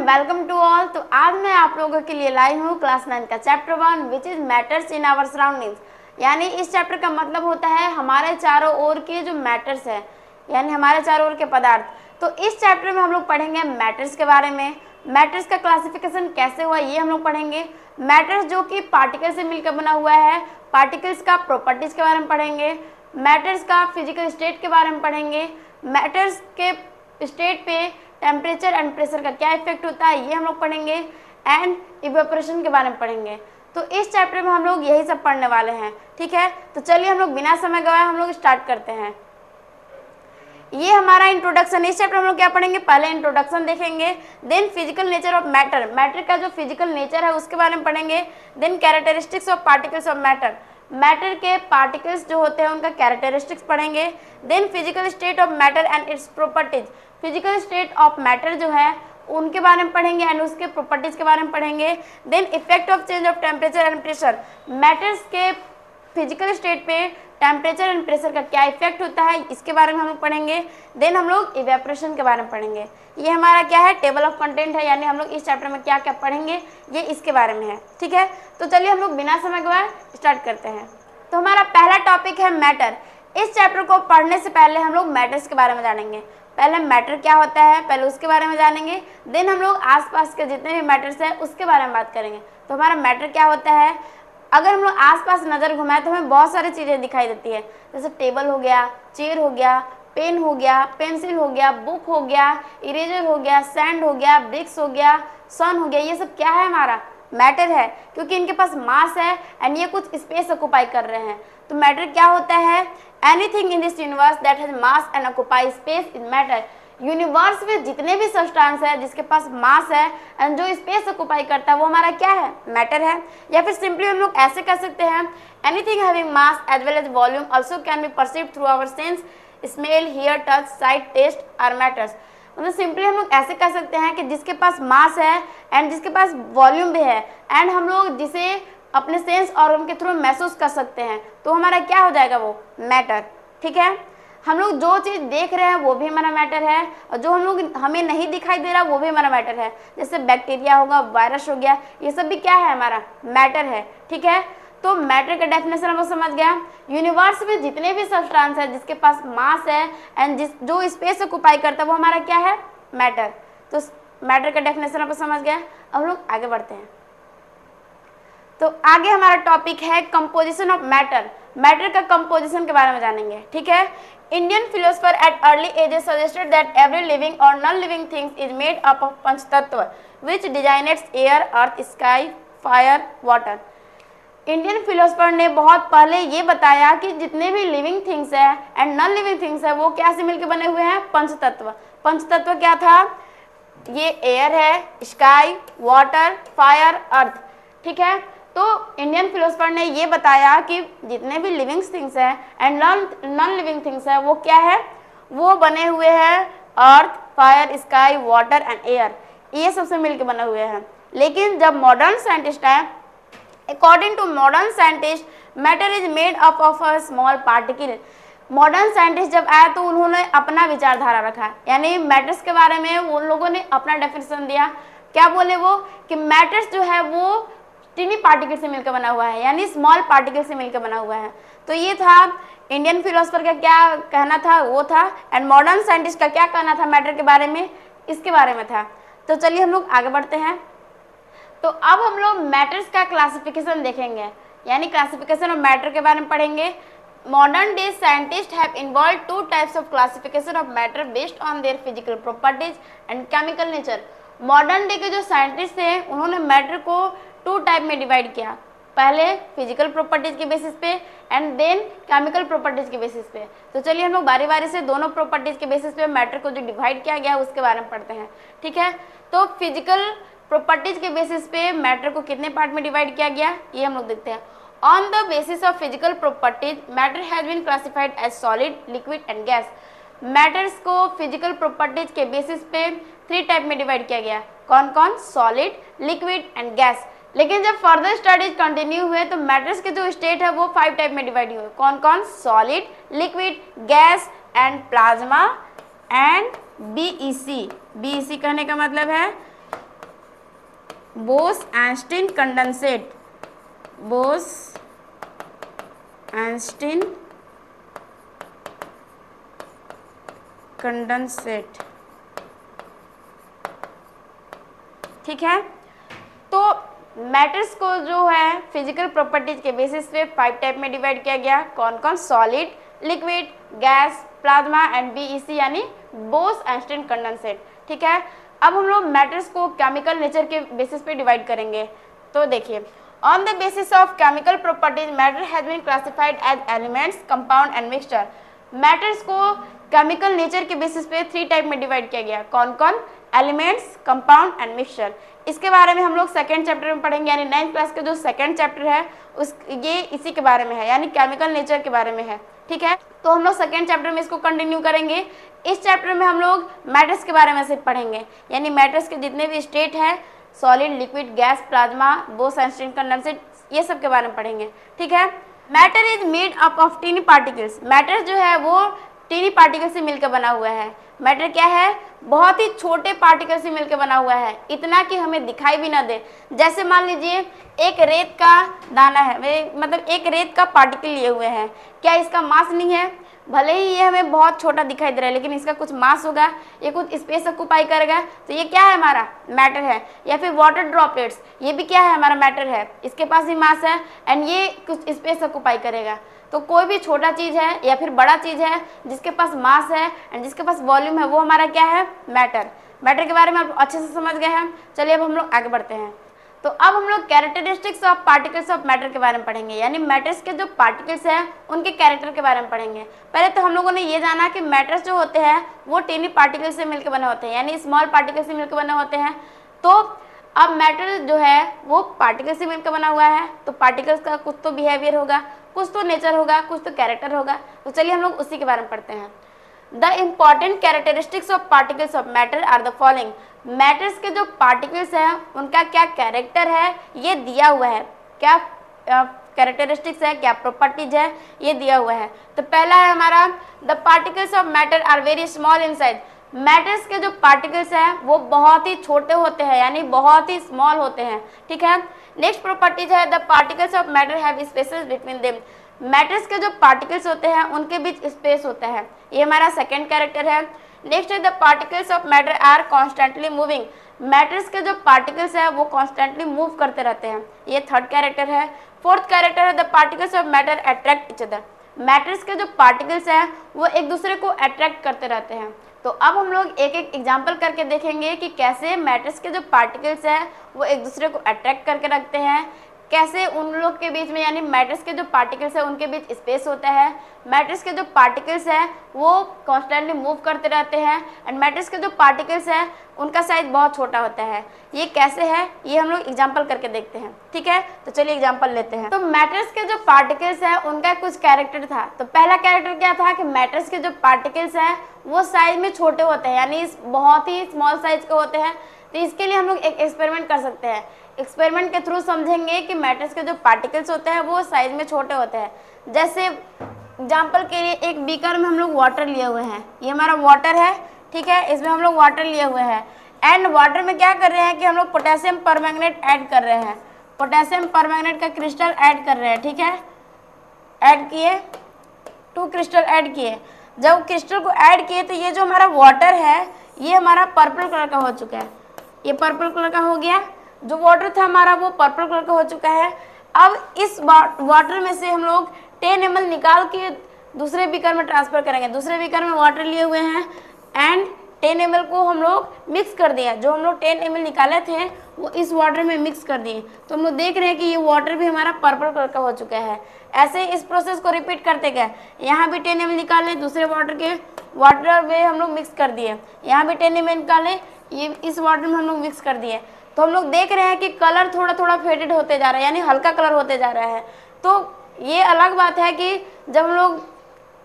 Welcome to all. तो आज मैं आप लोगों के लिए लाई हूँ क्लास 9 का chapter 1 which is matters in our surroundings. यानी इस चैप्टर का मतलब होता है हमारे चारों ओर के जो मैटर्स है, यानी हमारे चारों ओर के पदार्थ। तो इस चैप्टर में हम लोग पढ़ेंगे मैटर्स के बारे में, मैटर्स का क्लासिफिकेशन कैसे हुआ ये हम लोग पढ़ेंगे, मैटर्स जो कि पार्टिकल से मिलकर बना हुआ है, पार्टिकल्स का प्रॉपर्टीज के बारे में पढ़ेंगे, मैटर्स का फिजिकल स्टेट के बारे में पढ़ेंगे, मैटर्स के स्टेट पे टेम्परेचर एंड प्रेशर का क्या इफेक्ट होता है ये हम लोग पढ़ेंगे, एंड इवेपोरेशन के बारे में पढ़ेंगे। तो इस चैप्टर में हम लोग यही सब पढ़ने वाले हैं। ठीक है, तो चलिए हम लोग बिना समय गवाए हम लोग स्टार्ट करते हैं। ये हमारा इंट्रोडक्शन। इस चैप्टर में हम लोग क्या पढ़ेंगे, पहले इंट्रोडक्शन देखेंगे, then physical nature of matter, matter का जो फिजिकल नेचर है उसके बारे में पढ़ेंगे, then characteristics of particles of matter, matter के पार्टिकल्स जो होते हैं उनका कैरेक्टरिस्टिक्स पढ़ेंगे, then physical state of matter and its properties, physical state of matter जो है उनके बारे में पढ़ेंगे एंड उसके प्रॉपर्टीज के बारे में पढ़ेंगे, then effect of change of temperature and pressure, matters के फिजिकल स्टेट पे टेम्परेचर एंड प्रेशर का क्या इफेक्ट होता है इसके बारे में हम लोग पढ़ेंगे, देन हम लोग इवेपोरेशन के बारे में पढ़ेंगे। ये हमारा क्या है, टेबल ऑफ कंटेंट है, यानी हम लोग इस चैप्टर में क्या क्या पढ़ेंगे ये इसके बारे में है। ठीक है, तो चलिए हम लोग बिना समय गवाए स्टार्ट करते हैं। तो हमारा पहला टॉपिक है मैटर। इस चैप्टर को पढ़ने से पहले हम लोग मैटर्स के बारे में जानेंगे। पहले मैटर क्या होता है पहले उसके बारे में जानेंगे, देन हम लोग आसपास के जितने भी मैटर्स हैं उसके बारे में बात करेंगे। तो हमारा मैटर क्या होता है, अगर हम लोग आसपास नज़र घुमाएं तो हमें बहुत सारी चीज़ें दिखाई देती है, जैसे टेबल हो गया, चेयर हो गया, पेन हो गया, पेंसिल हो गया, बुक हो गया, इरेजर हो गया, सैंड हो गया, ब्रिक्स हो गया, सन हो गया। ये सब क्या है, हमारा मैटर है, क्योंकि इनके पास मास है एंड ये कुछ स्पेस ऑक्युपाई कर रहे हैं। तो मैटर क्या होता है, anything in this universe that has mass and occupy space is matter. Universe में जितने भी सब्सटेंस है जिसके पास मास है एंड जो स्पेस ऑक्युपाई करता है वो हमारा क्या है, मैटर है। या फिर सिंपली हम लोग ऐसे कह सकते हैं, anything having mass as well as volume also can be perceived through our sense, smell, hear, touch, sight, taste are matters. मतलब सिंपली हम लोग ऐसे कह सकते हैं कि जिसके पास मास है एंड जिसके पास वॉल्यूम भी है एंड हम लोग जिसे अपने सेंस ऑर्गन के थ्रू महसूस कर सकते हैं तो हमारा क्या हो जाएगा, वो मैटर। ठीक है, हम लोग जो चीज़ देख रहे हैं वो भी हमारा मैटर है और जो हमें नहीं दिखाई दे रहा वो भी हमारा मैटर है, जैसे बैक्टीरिया होगा, वायरस हो गया, ये सब भी क्या है, हमारा मैटर है। ठीक है, तो मैटर का डेफिनेशन हम लोग समझ गया। यूनिवर्स में जितने भी सब्सटेंस है जिसके पास मास है एंड जो स्पेस ऑक्युपाई करता है वो हमारा क्या है, मैटर। तो मैटर का डेफिनेशन आप समझ गए। अब हम लोग आगे बढ़ते हैं। तो आगे हमारा टॉपिक है कंपोजिशन ऑफ मैटर, मैटर का कंपोजिशन के बारे में जानेंगे। ठीक है, Indian philosopher at early ages suggested that every living और non living things is made up of पंचतत्व which designates air, earth, sky, fire, water. Indian philosopher ने बहुत पहले ये बताया कि जितने भी लिविंग थिंग्स है एंड नॉन लिविंग थिंग्स है वो क्या से मिलकर बने हुए हैं, पंचतत्व। पंचतत्व क्या था, ये एयर है, स्काई, वाटर, फायर, अर्थ। ठीक है, तो इंडियन फिलोसफर ने ये बताया कि जितने भी लिविंग थिंग्स हैं एंड नॉन लिविंग थिंग्स है वो क्या है, वो बने हुए हैं earth, fire, sky, water and air, ये सबसे मिलकर बने हुए हैं। लेकिन जब मॉडर्न साइंटिस्ट है, according to modern scientist matter is made up of a small particle. Modern scientist जब आया तो उन्होंने अपना विचारधारा रखा, यानी मैटर्स के बारे में उन लोगों ने अपना डेफिनेशन दिया। क्या बोले वो, कि मैटर्स जो है वो टिनी पार्टिकल से मिलकर बना हुआ है, यानी स्मॉल पार्टिकल से मिलकर बना हुआ है। तो ये था इंडियन फिलोसफर का क्या कहना था, वो था, एंड मॉडर्न साइंटिस्ट का क्या कहना था मैटर के बारे में, इसके बारे में था। तो चलिए हम लोग आगे बढ़ते हैं। तो अब हम लोग मैटर्स का क्लासिफिकेशन देखेंगे, यानी क्लासिफिकेशन ऑफ मैटर के बारे में पढ़ेंगे। Modern day scientist have involve two types of classification of matter based on their physical properties and chemical nature. Modern day के जो साइंटिस्ट थे उन्होंने मैटर को टू टाइप में डिवाइड किया, पहले फिजिकल प्रॉपर्टीज के बेसिस पे एंड देन केमिकल प्रॉपर्टीज के बेसिस पे। तो चलिए हम लोग बारी बारी से दोनों प्रॉपर्टीज के बेसिस पे मैटर को जो डिवाइड किया गया उसके बारे में पढ़ते हैं। ठीक है, तो फिजिकल प्रॉपर्टीज के बेसिस पे मैटर को कितने पार्ट में डिवाइड किया गया ये हम लोग देखते हैं। On the basis of physical properties matter has been classified as solid, liquid and gas. Matters को फिजिकल प्रॉपर्टीज के बेसिस पे 3 टाइप में डिवाइड किया गया, कौन कौन, सॉलिड, लिक्विड एंड गैस। लेकिन जब फर्दर स्टडीज कंटिन्यू हुए तो मैटर्स के जो स्टेट है वो 5 टाइप में डिवाइड हुए, कौन कौन, solid, liquid, gas and plasma and BEC. BEC कहने का मतलब है बोस-आइंस्टीन कंडेंसेट, बोस-आइंस्टीन कंडेंसेट। ठीक है, तो मैटर्स को जो है फिजिकल प्रॉपर्टीज के बेसिस पे 5 टाइप में डिवाइड किया गया। कौन कौन? Solid, liquid, gas, plasma and BEC यानी बोस-आइंस्टीन कंडेंसेट। ठीक है, अब हम लोग मैटर्स को केमिकल नेचर के बेसिस पे डिवाइड करेंगे। तो देखिए, on the basis of chemical properties matter has been classified as elements, compound and mixture. Matters को केमिकल नेचर के बेसिस पे 3 टाइप में डिवाइड किया गया। कौन कौन? Elements, compound and mixture. इसके बारे में हम लोग सेकेंड चैप्टर में पढ़ेंगे, यानी 9th क्लास का जो सेकेंड चैप्टर है ये इसी के बारे में है, यानी केमिकल नेचर के बारे में है। ठीक है, तो हम लोग सेकेंड चैप्टर में इसको कंटिन्यू करेंगे। इस चैप्टर में हम लोग मैटर्स के बारे में सिर्फ पढ़ेंगे, यानी मैटर्स के जितने भी स्टेट है, solid, liquid, gas, plasma, Bose Einstein condensate, ये सब के बारे में पढ़ेंगे। ठीक है, matter is made up of tiny particles. Matter जो है वो टीनी पार्टिकल से मिलकर बना हुआ है। मैटर क्या है? बहुत ही छोटे पार्टिकल से मिलकर बना हुआ है, इतना कि हमें दिखाई भी ना दे। जैसे मान लीजिए एक रेत का दाना है, मतलब एक रेत का पार्टिकल लिए हुए हैं, क्या इसका मास नहीं है? भले ही ये हमें बहुत छोटा दिखाई दे रहा है, लेकिन इसका कुछ मास होगा, ये कुछ स्पेस ऑक्यूपाई करेगा, तो ये क्या है? हमारा मैटर है। या फिर वाटर ड्रॉपलेट्स, ये भी क्या है? हमारा मैटर है, इसके पास भी मास है एंड ये कुछ स्पेस ऑक्यूपाई करेगा। तो कोई भी छोटा चीज़ है या फिर बड़ा चीज़ है जिसके पास मास है एंड जिसके पास वॉल्यूम है, वो हमारा क्या है? मैटर। मैटर के बारे में आप अच्छे से समझ गए हैं। चलिए अब हम लोग आगे बढ़ते हैं। तो अब हम लोग characteristics of particles of matter के बारे में पढ़ेंगे, यानी मैटर्स के जो पार्टिकल्स हैं उनके कैरेक्टर के बारे में पढ़ेंगे। पहले तो हम लोगों ने ये जाना कि मैटर्स जो होते हैं वो टीनी पार्टिकल से मिलकर बने होते हैं, यानी स्मॉल पार्टिकल से मिलकर बने होते हैं। तो अब मैटर जो है वो पार्टिकल से मिलकर बना हुआ है, तो पार्टिकल्स का कुछ तो बिहेवियर होगा, कुछ तो नेचर होगा, कुछ तो कैरेक्टर होगा। तो चलिए हम लोग उसी के बारे में पढ़ते हैं। The important characteristics of particles of matter are the following. Matters के जो पार्टिकल्स हैं उनका क्या कैरेक्टर है ये दिया हुआ है, क्या कैरेक्टरिस्टिक्स है, क्या प्रॉपर्टीज है, ये दिया हुआ है। तो पहला है हमारा, the particles of matter are very small in size. Matters के जो पार्टिकल्स हैं वो बहुत ही छोटे होते हैं, यानी बहुत ही स्मॉल होते हैं। ठीक है, नेक्स्ट प्रॉपर्टीज है, the particles of matter have spaces between them. Matters के जो पार्टिकल्स होते हैं उनके बीच स्पेस होता है, ये हमारा सेकेंड कैरेक्टर है। नेक्स्ट है, the particles of matter are constantly moving. Matters के जो पार्टिकल्स है वो कॉन्स्टेंटली मूव करते रहते हैं, ये थर्ड कैरेक्टर है। फोर्थ कैरेक्टर है, the particles of matter attract each other. Matters के जो पार्टिकल्स हैं वो एक दूसरे को अट्रैक्ट करते रहते हैं। तो अब हम लोग एक एक एग्जाम्पल करके देखेंगे कि कैसे मैटर्स के जो पार्टिकल्स हैं वो एक दूसरे को अट्रैक्ट करके रखते हैं, कैसे उन लोग के बीच में, यानी मैटर्स के जो पार्टिकल्स है उनके बीच स्पेस होता है, मैटर्स के जो पार्टिकल्स हैं वो कॉन्स्टेंटली मूव करते रहते हैं एंड मैटर्स के जो पार्टिकल्स हैं उनका साइज बहुत छोटा होता है। ये कैसे है ये हम लोग एग्जांपल करके देखते हैं। ठीक है, तो चलिए एग्जांपल लेते हैं। तो मैटर्स के जो पार्टिकल्स हैं उनका कुछ कैरेक्टर था। तो पहला कैरेक्टर क्या था कि मैटर्स के जो पार्टिकल्स हैं वो साइज में छोटे होते हैं, यानी बहुत ही स्मॉल साइज के होते हैं। तो इसके लिए हम लोग एक एक्सपेरिमेंट कर सकते हैं। एक्सपेरिमेंट के थ्रू समझेंगे कि मैटर्स के जो पार्टिकल्स होते हैं वो साइज में छोटे होते हैं। जैसे एग्जांपल के लिए एक बीकर में हम लोग वाटर लिए हुए हैं, ये हमारा वाटर है। ठीक है, इसमें हम लोग वाटर लिए हुए हैं एंड वाटर में क्या कर रहे हैं कि हम लोग पोटेशियम परमैंगनेट ऐड कर रहे हैं, पोटेशियम परमैंगनेट का क्रिस्टल ऐड कर रहे हैं। ठीक है, ऐड किए, 2 क्रिस्टल ऐड किए। जब क्रिस्टल को ऐड किए तो ये जो हमारा वाटर है ये हमारा पर्पल कलर का हो चुका है, ये पर्पल कलर का हो गया। जो वाटर था हमारा वो पर्पल कलर का हो चुका है। अब इस वाटर में से हम लोग 10 ml निकाल के दूसरे बीकर में ट्रांसफ़र करेंगे। दूसरे बीकर में वाटर लिए हुए हैं एंड 10 ml को हम लोग मिक्स कर दिया। जो हम लोग 10 ml निकाले थे वो इस वाटर में मिक्स कर दिए। तो हम लोग देख रहे हैं कि ये वाटर भी हमारा पर्पल कलर का हो चुका है। ऐसे इस प्रोसेस को रिपीट करते गए। यहाँ भी 10 ml निकाले, दूसरे वाटर में हम लोग मिक्स कर दिए। यहाँ भी 10 ml निकाले, ये इस वाटर में हम लोग मिक्स कर दिए। तो हम लोग देख रहे हैं कि कलर थोड़ा थोड़ा फेडेड होते जा रहा है, यानी हल्का कलर होते जा रहा है। तो ये अलग बात है कि जब हम लोग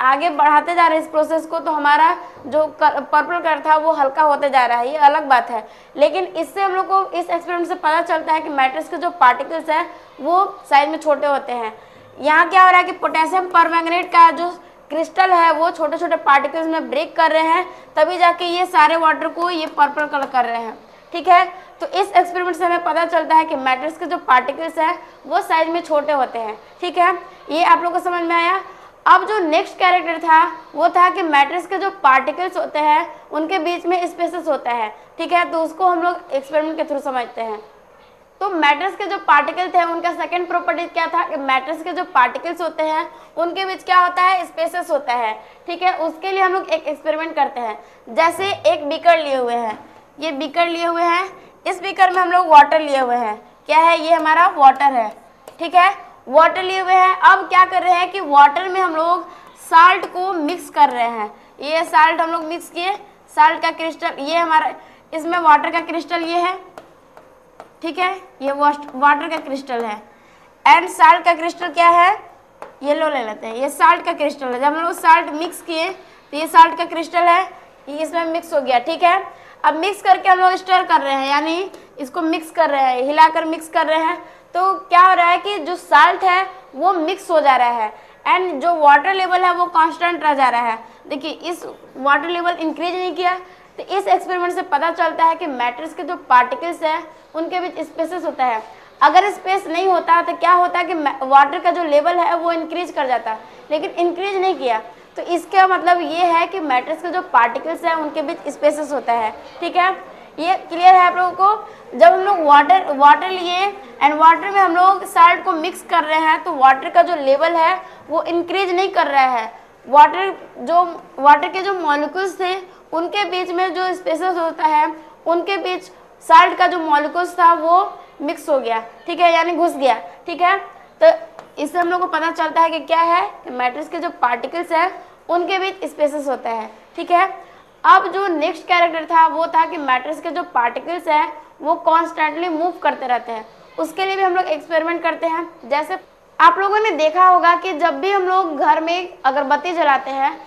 आगे बढ़ाते जा रहे हैं इस प्रोसेस को तो हमारा जो पर्पल कलर था वो हल्का होते जा रहा है, ये अलग बात है। लेकिन इससे हम लोग को इस एक्सपेरिमेंट से पता चलता है कि मैटर्स के जो पार्टिकल्स हैं वो साइज में छोटे होते हैं। यहाँ क्या हो रहा है कि पोटेशियम परमैंगनेट का जो क्रिस्टल है वो छोटे छोटे पार्टिकल्स में ब्रेक कर रहे हैं, तभी जाके ये सारे वाटर को ये पर्पल कलर कर रहे हैं। ठीक है। तो इस एक्सपेरिमेंट से हमें पता चलता है कि मैटर्स के जो पार्टिकल्स हैं वो साइज में छोटे होते हैं, ठीक है। ये आप लोगों को समझ में आया। अब जो नेक्स्ट कैरेक्टर था वो था कि मैटर्स के जो पार्टिकल्स होते हैं उनके बीच में स्पेसेस होता है, ठीक है। तो उसको हम लोग एक्सपेरिमेंट के थ्रू समझते हैं। तो मैटर्स के जो पार्टिकल थे उनका सेकंड प्रॉपर्टी क्या था कि मैटर्स के जो पार्टिकल्स होते हैं उनके बीच क्या होता है, स्पेसेस होता है, ठीक है। उसके लिए हम लोग एक एक्सपेरिमेंट करते हैं। जैसे एक बीकर लिए हुए हैं, ये बीकर लिए हुए हैं, इस बीकर में हम लोग वाटर लिए हुए हैं। क्या है, ये हमारा वाटर है, ठीक है। वाटर लिए हुए हैं। अब क्या कर रहे हैं कि वाटर में हम लोग साल्ट को मिक्स कर रहे हैं। ये साल्ट हम लोग मिक्स किए, साल्ट का क्रिस्टल ये हमारा, इसमें वाटर का क्रिस्टल ये है, ठीक है। ये वाटर का क्रिस्टल है एंड साल्ट का क्रिस्टल क्या है, येलो ले लेते हैं। ये साल्ट का क्रिस्टल है। जब हम लोग साल्ट मिक्स किए तो ये साल्ट का क्रिस्टल है, ये इसमें मिक्स हो गया, ठीक है। अब मिक्स करके हम लोग स्टर कर रहे हैं, यानी इसको मिक्स कर रहे हैं, हिलाकर मिक्स कर रहे हैं। तो क्या हो रहा है कि जो साल्ट है वो मिक्स हो जा रहा है एंड जो वाटर लेवल है वो कांस्टेंट रह जा रहा है। देखिए इस वाटर लेवल इंक्रीज नहीं किया। तो इस एक्सपेरिमेंट से पता चलता है कि मैटर्स के जो पार्टिकल्स हैं उनके बीच स्पेसेस होता है। अगर स्पेस नहीं होता तो क्या होता है कि वाटर का जो लेवल है वो इंक्रीज कर जाता, लेकिन इंक्रीज नहीं किया। तो इसका मतलब ये है कि मैटर्स के जो पार्टिकल्स हैं उनके बीच स्पेसेस होता है, ठीक है। ये क्लियर है आप लोगों को। जब हम लोग वाटर लिए एंड वाटर में हम लोग साल्ट को मिक्स कर रहे हैं तो वाटर का जो लेवल है वो इंक्रीज नहीं कर रहा है। वाटर के जो मॉलिक्यूल्स थे उनके बीच में जो स्पेसेस होता है उनके बीच साल्ट का जो मॉलिक्यूल्स था वो मिक्स हो गया, ठीक है, यानी घुस गया, ठीक है। तो इससे हम लोग को पता चलता है कि क्या है कि मैटर्स के जो पार्टिकल्स हैं उनके बीच स्पेसेस होता है, ठीक है। अब जो नेक्स्ट कैरेक्टर था वो था कि मैटर्स के जो पार्टिकल्स हैं वो कॉन्स्टेंटली मूव करते रहते हैं। उसके लिए भी हम लोग एक्सपेरिमेंट करते हैं। जैसे आप लोगों ने देखा होगा कि जब भी हम लोग घर में अगरबत्ती जलाते हैं,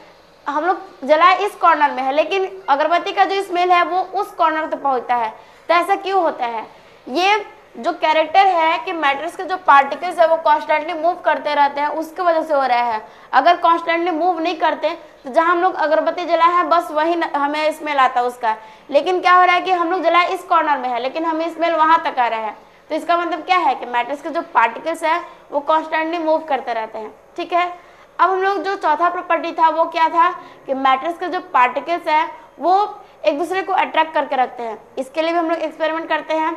हम लोग जलाए इस कॉर्नर में है लेकिन अगरबत्ती का जो स्मेल है वो उस कॉर्नर तक पहुंचता है। तो ऐसा क्यों होता है? ये जो कैरेक्टर है कि मैटर्स के जो पार्टिकल्स है वो कॉन्स्टेंटली मूव करते रहते हैं, उसकी वजह से हो रहा है। अगर कॉन्स्टेंटली मूव नहीं करते तो जहाँ हम लोग अगरबत्ती जलाए हैं बस वही हमें स्मेल आता है उसका। लेकिन क्या हो रहा है कि हम लोग जलाए इस कॉर्नर में है लेकिन हमें स्मेल वहाँ तक आ रहा है। तो इसका मतलब क्या है कि मैटर्स के जो पार्टिकल्स है वो कॉन्स्टेंटली मूव करते रहते हैं, ठीक है। अब हम लोग जो चौथा प्रॉपर्टी था वो क्या था कि मैटर्स के जो पार्टिकल्स है वो एक दूसरे को अट्रैक्ट करके रखते हैं। इसके लिए भी हम लोग एक्सपेरिमेंट करते हैं।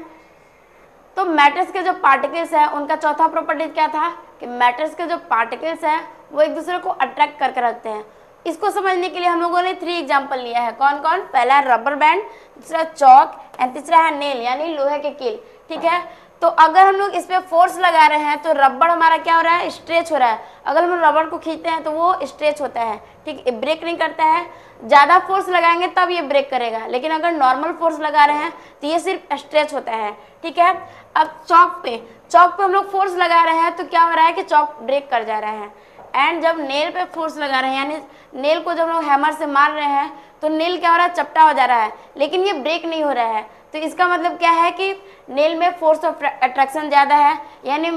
तो मैटर्स के जो पार्टिकल्स हैं उनका चौथा प्रॉपर्टी क्या था कि मैटर्स के जो पार्टिकल्स हैं वो एक दूसरे को अट्रैक्ट करके रखते हैं। इसको समझने के लिए हम लोगों ने 3 एग्जाम्पल लिया है। कौन कौन? पहला है रबर बैंड, दूसरा चौक एंड तीसरा है नेल यानी लोहे के कील, ठीक है। तो अगर हम लोग इस पर फोर्स लगा रहे हैं तो रबड़ हमारा क्या हो रहा है, स्ट्रेच हो रहा है। अगर हम रबड़ को खींचते हैं तो वो स्ट्रेच होता है, ठीक है, ब्रेक नहीं करता है। ज़्यादा फोर्स लगाएंगे तब ये ब्रेक करेगा, लेकिन अगर नॉर्मल फोर्स लगा रहे हैं तो ये सिर्फ स्ट्रेच होता है, ठीक है। अब चौक पे हम लोग फोर्स लगा रहे हैं तो क्या हो रहा है कि चौक ब्रेक कर जा रहा है। एंड जब नेल पे फोर्स लगा रहे हैं यानी नेल को जब लोग हैमर से मार रहे हैं तो नेल क्या हो रहा है, चपटा हो जा रहा है, लेकिन ये ब्रेक नहीं हो रहा है। तो इसका मतलब क्या है कि नेल में फोर्स ऑफ अट्रैक्शन ज़्यादा है, यानी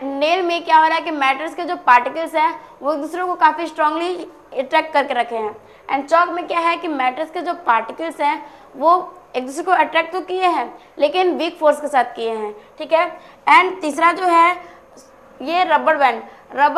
नेल में क्या हो रहा है कि मैटर्स के जो पार्टिकल्स हैं वो एक दूसरे को काफ़ी स्ट्रांगली अट्रैक्ट करके रखे हैं। एंड चौक में क्या है कि मैटर्स के जो पार्टिकल्स हैं वो एक दूसरे को अट्रैक्ट तो किए हैं लेकिन वीक फोर्स के साथ किए हैं, ठीक है। एंड तीसरा जो है ये रबर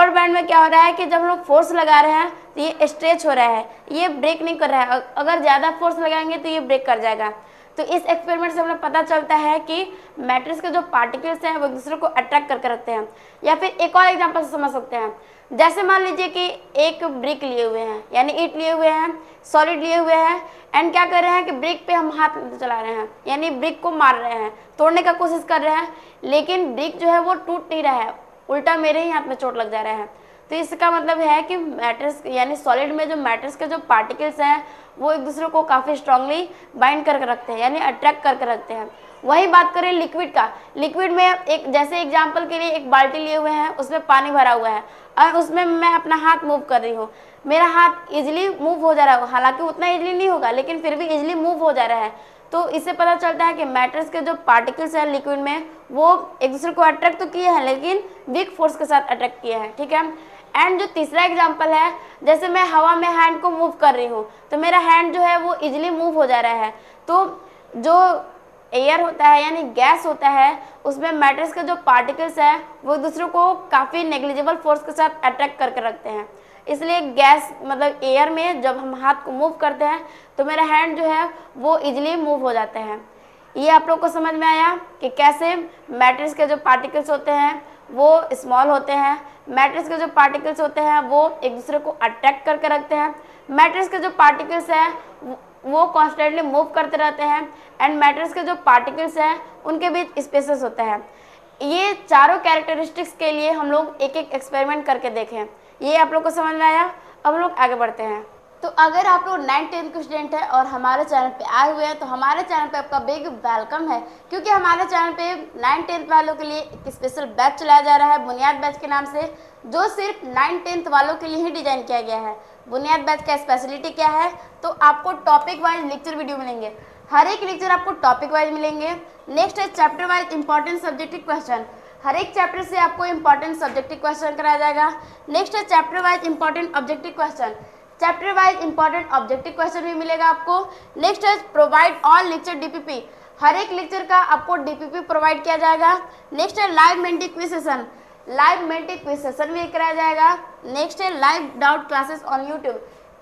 बैंड में क्या हो रहा है कि जब हम लोग फोर्स लगा रहे हैं तो ये स्ट्रेच हो रहा है, ये ब्रेक नहीं कर रहा है। अगर ज़्यादा फोर्स लगाएंगे तो ये ब्रेक कर जाएगा। तो इस एक्सपेरिमेंट से हमें पता चलता है कि मैटर्स के जो पार्टिकल्स हैं वो एक दूसरे को अट्रैक्ट करके रखते हैं। या फिर एक और एग्जांपल से समझ सकते हैं। जैसे मान लीजिए कि एक ब्रिक लिए हुए हैं यानी ईंट लिए हुए हैं, सॉलिड लिए हुए हैं एंड क्या कर रहे हैं कि ब्रिक पे हम हाथ चला रहे हैं यानी ब्रिक को मार रहे हैं, तोड़ने का कोशिश कर रहे हैं, लेकिन ब्रिक जो है वो टूट नहीं रहा है, उल्टा मेरे ही हाथ में चोट लग जा रहा है। तो इसका मतलब है कि मैटर्स यानी सॉलिड में जो मैटर्स के जो पार्टिकल्स हैं वो एक दूसरे को काफ़ी स्ट्रांगली बाइंड करके रखते हैं यानी अट्रैक्ट करके रखते हैं। वही बात करें लिक्विड का, लिक्विड में एक जैसे एग्जांपल के लिए एक बाल्टी लिए हुए हैं, उसमें पानी भरा हुआ है और उसमें मैं अपना हाथ मूव कर रही हूँ, मेरा हाथ इजीली मूव हो जा रहा है, हालांकि उतना इजीली नहीं होगा लेकिन फिर भी इजीली मूव हो जा रहा है। तो इससे पता चलता है कि मैटर्स के जो पार्टिकल्स हैं लिक्विड में वो एक दूसरे को अट्रैक्ट तो किए हैं लेकिन वीक फोर्स के साथ अट्रैक्ट किए हैं, ठीक है। एंड जो तीसरा एग्जांपल है, जैसे मैं हवा में हैंड को मूव कर रही हूँ तो मेरा हैंड जो है वो इजीली मूव हो जा रहा है। तो जो एयर होता है यानी गैस होता है, उसमें मैटर्स के जो पार्टिकल्स है वो दूसरों को काफ़ी नेग्लिजिबल फोर्स के साथ अट्रैक्ट करके रखते हैं। इसलिए गैस मतलब एयर में जब हम हाथ को मूव करते हैं तो मेरा हैंड जो है वो इजीली मूव हो जाता है। ये आप लोग को समझ में आया कि कैसे मैटर्स के जो पार्टिकल्स होते हैं वो स्मॉल होते हैं, मैटर्स के जो पार्टिकल्स होते हैं वो एक दूसरे को अट्रैक्ट करके रखते हैं, मैटर्स के जो पार्टिकल्स हैं वो कॉन्स्टेंटली मूव करते रहते हैं, एंड मैटर्स के जो पार्टिकल्स हैं उनके बीच स्पेसेस होता है। ये चारों कैरेक्टरिस्टिक्स के लिए हम लोग एक एक एक्सपेरिमेंट करके देखें। ये आप लोग को समझ में आया। अब हम लोग आगे बढ़ते हैं। तो अगर आप लोग 9th-10th के स्टूडेंट हैं और हमारे चैनल पे आए हुए हैं तो हमारे चैनल पे आपका बिग वेलकम है, क्योंकि हमारे चैनल पे 9th-10th वालों के लिए एक स्पेशल बैच चलाया जा रहा है बुनियाद बैच के नाम से, जो सिर्फ 9th-10th वालों के लिए ही डिजाइन किया गया है। बुनियाद बैच का स्पेशलिटी क्या है, तो आपको टॉपिक वाइज लेक्चर वीडियो मिलेंगे, हर एक लेक्चर आपको टॉपिक वाइज मिलेंगे। नेक्स्ट है chapter wise important subjective question, हर एक चैप्टर से आपको इंपॉर्टेंट सब्जेक्टिव क्वेश्चन कराया जाएगा। नेक्स्ट है chapter wise important objective question, chapter wise important objective question भी मिलेगा आपको। नेक्स्ट है प्रोवाइड ऑल लेक्चर डीपीपी, हर एक लेक्चर का आपको डीपीपी प्रोवाइड किया जाएगा। नेक्स्ट है live Menti quiz session, live Menti quiz session भी कराया जाएगा। नेक्स्ट है live doubt classes on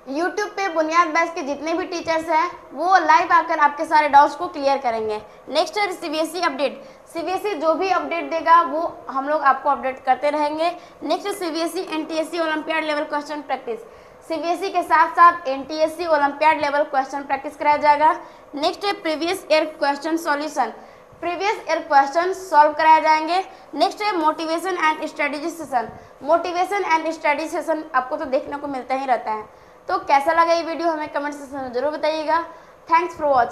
YouTube पे बुनियाद बैच के जितने भी टीचर्स हैं वो लाइव आकर आपके सारे डाउट्स को क्लियर करेंगे। नेक्स्ट है सीबीएसई अपडेट, सीबीएसई जो भी अपडेट देगा वो हम लोग आपको अपडेट करते रहेंगे। नेक्स्ट है CBSE NTSC olympiad level question practice, CBSE के साथ साथ NTSC olympiad level question practice कराया जाएगा। नेक्स्ट है previous year question solution, previous year question solve कराए जाएंगे। नेक्स्ट है motivation and strategy session, motivation and strategy session आपको तो देखने को मिलता ही रहता है। तो कैसा लगा ये वीडियो हमें कमेंट सेक्शन में जरूर बताइएगा। Thanks for watching.